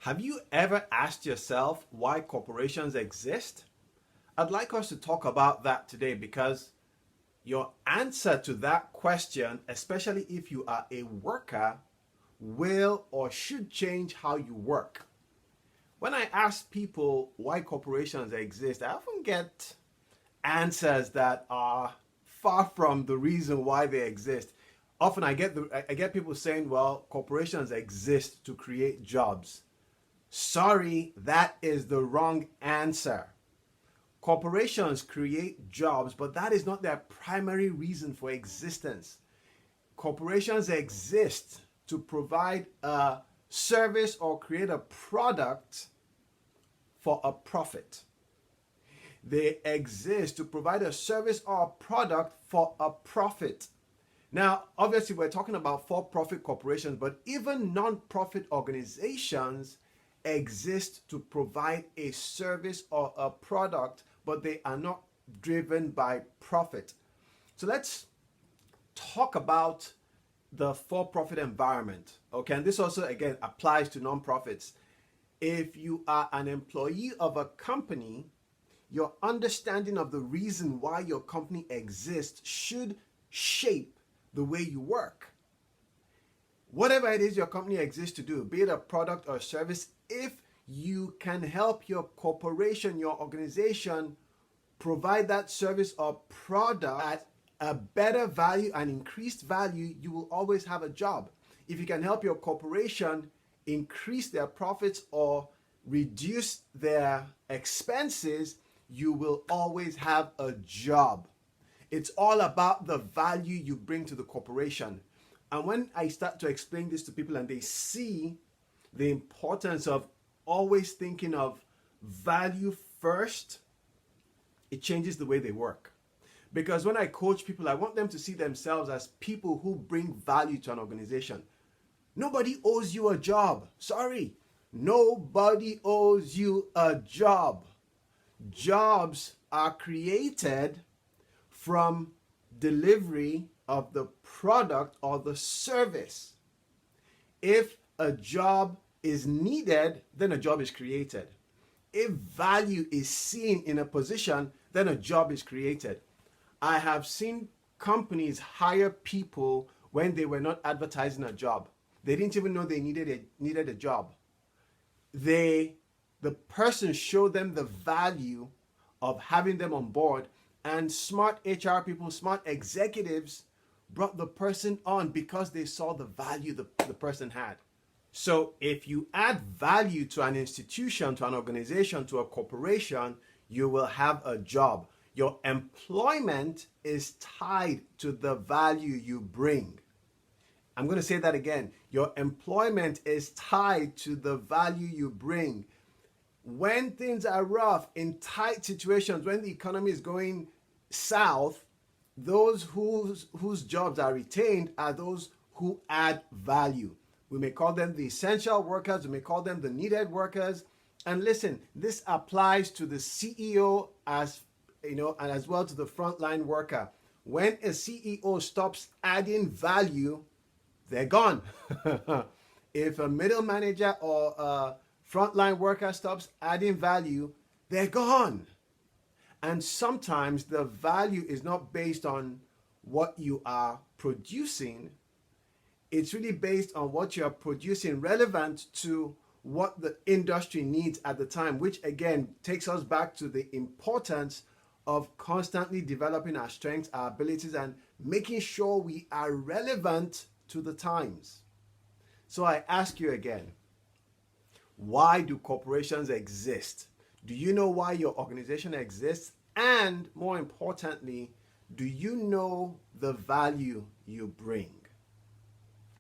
Have you ever asked yourself why corporations exist? I'd like us to talk about that today because your answer to that question, especially if you are a worker, will or should change how you work. When I ask people why corporations exist, I often get answers that are far from the reason why they exist. Often I get people saying, well, corporations exist to create jobs. Sorry, that is the wrong answer. Corporations create jobs, but that is not their primary reason for existence. Corporations exist to provide a service or create a product for a profit. They exist to provide a service or a product for a profit. Now, obviously, we're talking about for-profit corporations, but even non-profit organizations exist to provide a service or a product, but they are not driven by profit. So let's talk about the for-profit environment. Okay, and this also again applies to non-profits. If you are an employee of a company, your understanding of the reason why your company exists should shape the way you work. Whatever it is your company exists to do, be it a product or a service, if you can help your corporation, your organization provide that service or product at a better value and increased value, you will always have a job. If you can help your corporation increase their profits or reduce their expenses, you will always have a job. It's all about the value you bring to the corporation. And when I start to explain this to people and they see the importance of always thinking of value first, it changes the way they work. Because when I coach people, I want them to see themselves as people who bring value to an organization. Nobody owes you a job. Sorry. Nobody owes you a job. Jobs are created from delivery of the product or the service. If a job is needed, then a job is created. If value is seen in a position, then a job is created. I have seen companies hire people when they were not advertising a job. They didn't even know they needed a job. The person showed them the value of having them on board, and smart HR people, smart executives brought the person on because they saw the value the person had. So if you add value to an institution, to an organization, to a corporation, you will have a job. Your employment is tied to the value you bring. I'm going to say that again. Your employment is tied to the value you bring. When things are rough, in tight situations, when the economy is going south, those whose jobs are retained are those who add value. We may call them the essential workers, we may call them the needed workers. And listen, this applies to the CEO as and as well to the frontline worker. When a CEO stops adding value, they're gone. If a middle manager or a frontline worker stops adding value, they're gone. And sometimes the value is not based on what you are producing. It's really based on what you're producing relevant to what the industry needs at the time, which again takes us back to the importance of constantly developing our strengths, our abilities, and making sure we are relevant to the times. So I ask you again, why do corporations exist? Do you know why your organization exists? And more importantly, do you know the value you bring?